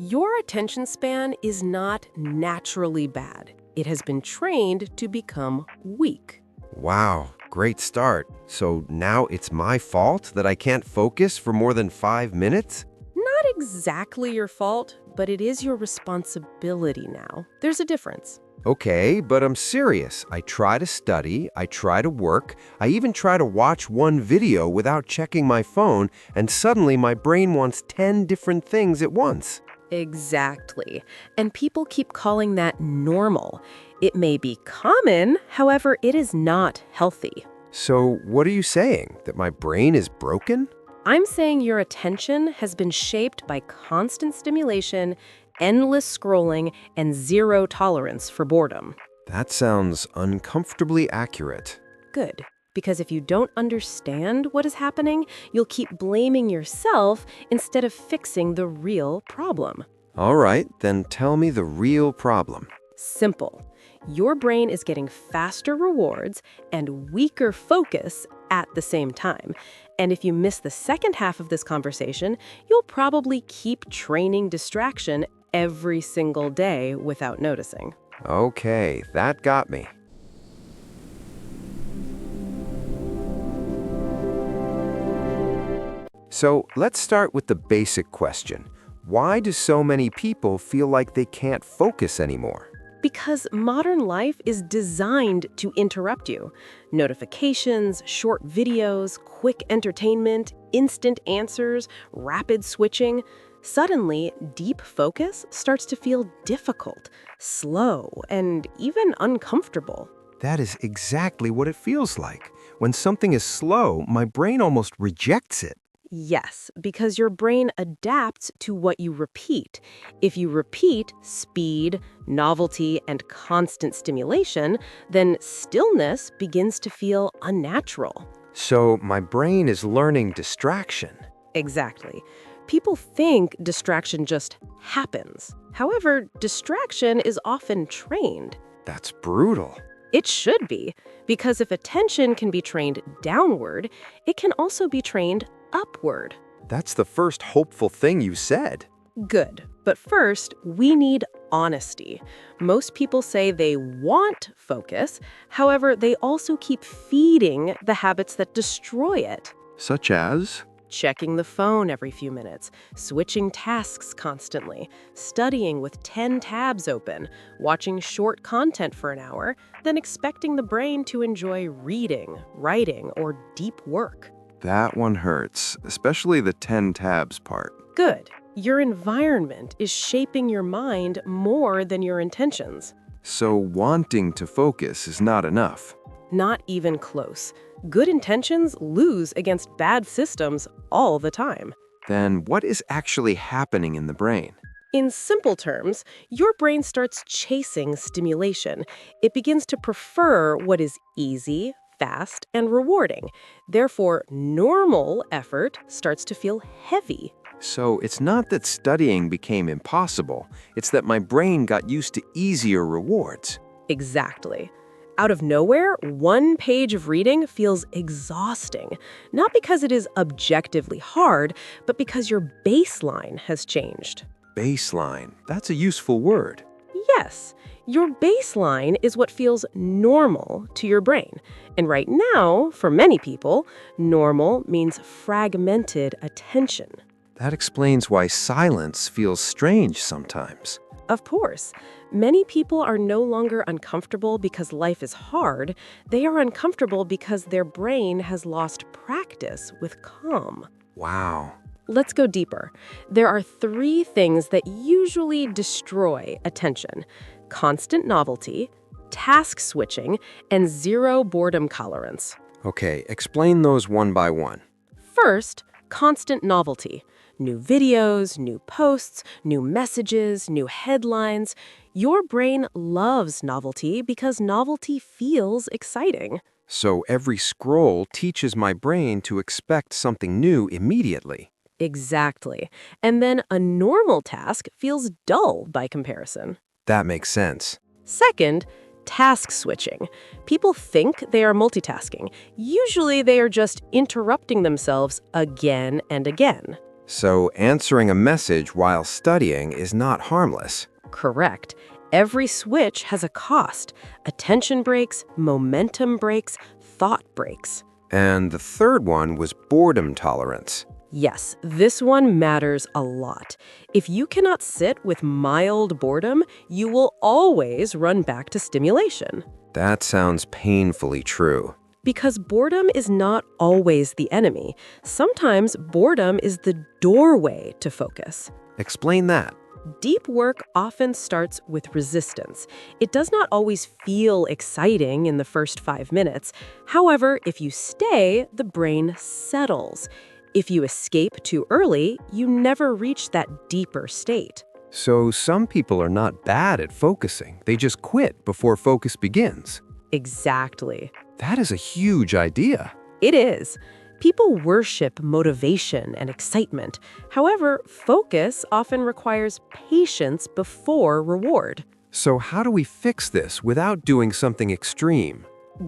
Your attention span is not naturally bad. It has been trained to become weak. Wow, great start. So now it's my fault that I can't focus for more than 5 minutes? Not exactly your fault, but it is your responsibility now. There's a difference. Okay, but I'm serious. I try to study, I try to work, I even try to watch one video without checking my phone, and suddenly my brain wants 10 different things at once. Exactly. And people keep calling that normal. It may be common, however, it is not healthy. So what are you saying? That my brain is broken? I'm saying your attention has been shaped by constant stimulation, endless scrolling, and zero tolerance for boredom. That sounds uncomfortably accurate. Good. Because if you don't understand what is happening, you'll keep blaming yourself instead of fixing the real problem. All right, then tell me the real problem. Simple. Your brain is getting faster rewards and weaker focus at the same time. And if you miss the second half of this conversation, you'll probably keep training distraction every single day without noticing. Okay, that got me. So let's start with the basic question. Why do so many people feel like they can't focus anymore? Because modern life is designed to interrupt you. Notifications, short videos, quick entertainment, instant answers, rapid switching. Suddenly, deep focus starts to feel difficult, slow, and even uncomfortable. That is exactly what it feels like. When something is slow, my brain almost rejects it. Yes, because your brain adapts to what you repeat. If you repeat speed, novelty, and constant stimulation, then stillness begins to feel unnatural. So my brain is learning distraction. Exactly. People think distraction just happens. However, distraction is often trained. That's brutal. It should be, because if attention can be trained downward, it can also be trained upward. That's the first hopeful thing you said. Good. But first, we need honesty. Most people say they want focus. However, they also keep feeding the habits that destroy it. Such as? Checking the phone every few minutes, switching tasks constantly, studying with 10 tabs open, watching short content for an hour, then expecting the brain to enjoy reading, writing, or deep work. That one hurts, especially the 10 tabs part. Good. Your environment is shaping your mind more than your intentions. So wanting to focus is not enough. Not even close. Good intentions lose against bad systems all the time. Then what is actually happening in the brain? In simple terms, your brain starts chasing stimulation. It begins to prefer what is easy, fast, and rewarding. Therefore, normal effort starts to feel heavy. So it's not that studying became impossible, it's that my brain got used to easier rewards. Exactly. Out of nowhere, one page of reading feels exhausting, not because it is objectively hard, but because your baseline has changed. Baseline, that's a useful word. Yes, your baseline is what feels normal to your brain. And right now, for many people, normal means fragmented attention. That explains why silence feels strange sometimes. Of course, many people are no longer uncomfortable because life is hard. They are uncomfortable because their brain has lost practice with calm. Wow. Let's go deeper. There are 3 things that usually destroy attention: constant novelty, task switching, and zero boredom tolerance. Okay, explain those one by one. First, constant novelty. New videos, new posts, new messages, new headlines. Your brain loves novelty because novelty feels exciting. So every scroll teaches my brain to expect something new immediately. Exactly. And then a normal task feels dull by comparison. That makes sense. Second, task switching. People think they are multitasking. Usually they are just interrupting themselves again and again. So answering a message while studying is not harmless. Correct. Every switch has a cost. Attention breaks, momentum breaks, thought breaks. And the third one was boredom tolerance. Yes, this one matters a lot. If you cannot sit with mild boredom, you will always run back to stimulation. That sounds painfully true. Because boredom is not always the enemy. Sometimes boredom is the doorway to focus. Explain that. Deep work often starts with resistance. It does not always feel exciting in the first 5 minutes. However, if you stay, the brain settles. If you escape too early, you never reach that deeper state. So some people are not bad at focusing. They just quit before focus begins. Exactly. That is a huge idea. It is. People worship motivation and excitement. However, focus often requires patience before reward. So how do we fix this without doing something extreme?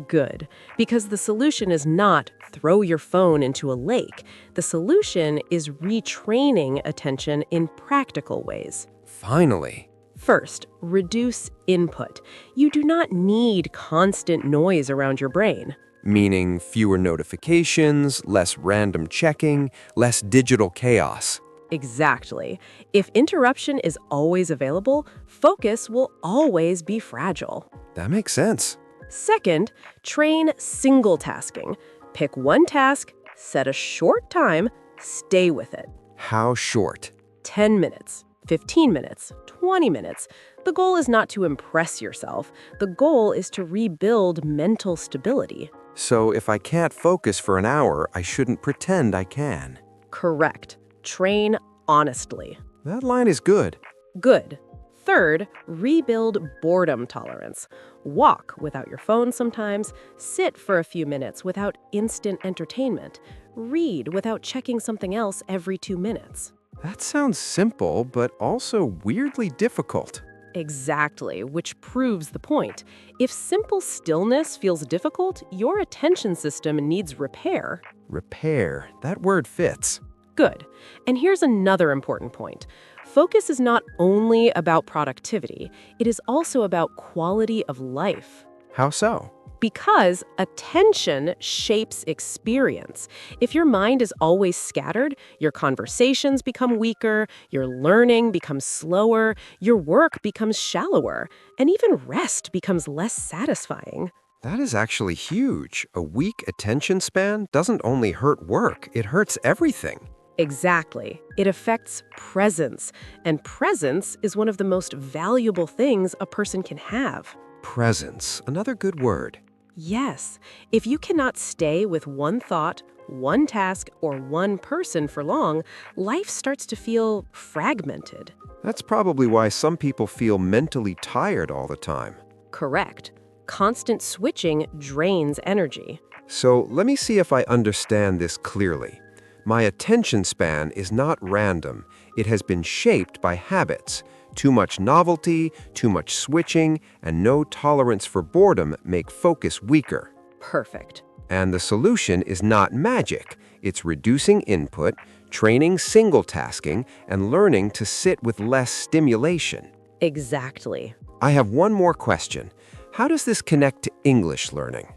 Good, because the solution is not throw your phone into a lake. The solution is retraining attention in practical ways. Finally. First, reduce input. You do not need constant noise around your brain. Meaning fewer notifications, less random checking, less digital chaos. Exactly. If interruption is always available, focus will always be fragile. That makes sense. Second, train single tasking. Pick one task, set a short time, stay with it. How short? 10 minutes, 15 minutes, 20 minutes. The goal is not to impress yourself. The goal is to rebuild mental stability. So if I can't focus for an hour, I shouldn't pretend I can. Correct. Train honestly. That line is good. Good. Third, rebuild boredom tolerance. Walk without your phone sometimes. Sit for a few minutes without instant entertainment. Read without checking something else every 2 minutes. That sounds simple, but also weirdly difficult. Exactly, which proves the point. If simple stillness feels difficult, your attention system needs repair. Repair. That word fits. Good. And here's another important point. Focus is not only about productivity, it is also about quality of life. How so? Because attention shapes experience. If your mind is always scattered, your conversations become weaker, your learning becomes slower, your work becomes shallower, and even rest becomes less satisfying. That is actually huge. A weak attention span doesn't only hurt work, it hurts everything. Exactly. It affects presence, and presence is one of the most valuable things a person can have. Presence, another good word. Yes, if you cannot stay with one thought, one task, or one person for long, life starts to feel fragmented. That's probably why some people feel mentally tired all the time. Correct. Constant switching drains energy. So let me see if I understand this clearly. My attention span is not random. It has been shaped by habits. Too much novelty, too much switching, and no tolerance for boredom make focus weaker. Perfect. And the solution is not magic. It's reducing input, training single tasking, and learning to sit with less stimulation. Exactly. I have one more question. How does this connect to English learning?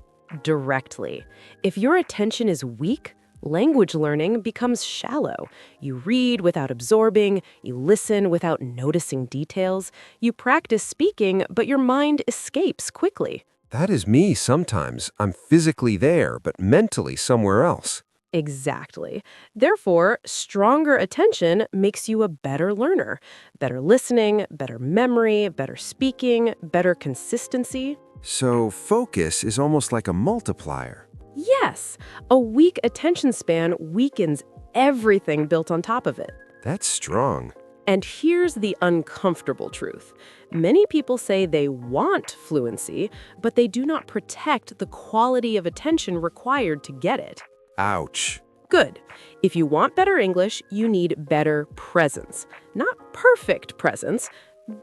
Directly. If your attention is weak, language learning becomes shallow. You read without absorbing, you listen without noticing details, you practice speaking, but your mind escapes quickly. That is me sometimes. I'm physically there, but mentally somewhere else. Exactly. Therefore, stronger attention makes you a better learner. Better listening, better memory, better speaking, better consistency. So focus is almost like a multiplier. Yes, a weak attention span weakens everything built on top of it. That's strong. And here's the uncomfortable truth. Many people say they want fluency, but they do not protect the quality of attention required to get it. Ouch. Good. If you want better English, you need better presence. Not perfect presence,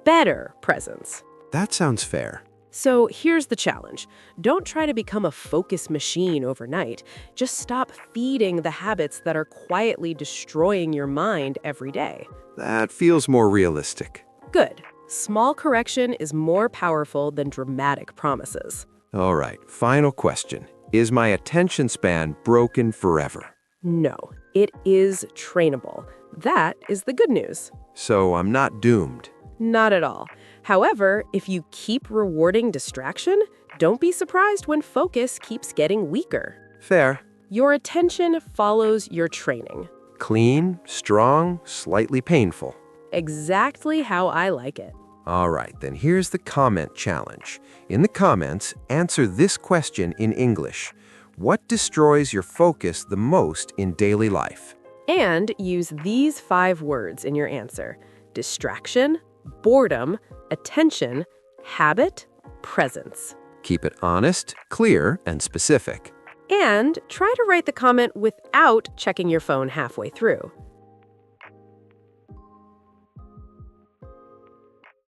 better presence. That sounds fair. So here's the challenge. Don't try to become a focus machine overnight. Just stop feeding the habits that are quietly destroying your mind every day. That feels more realistic. Good. Small correction is more powerful than dramatic promises. All right, final question. Is my attention span broken forever? No, it is trainable. That is the good news. So I'm not doomed. Not at all. However, if you keep rewarding distraction, don't be surprised when focus keeps getting weaker. Fair. Your attention follows your training. Clean, strong, slightly painful. Exactly how I like it. All right, then here's the comment challenge. In the comments, answer this question in English. What destroys your focus the most in daily life? And use these 5 words in your answer: distraction, boredom, attention, habit, presence. Keep it honest, clear, and specific. And try to write the comment without checking your phone halfway through.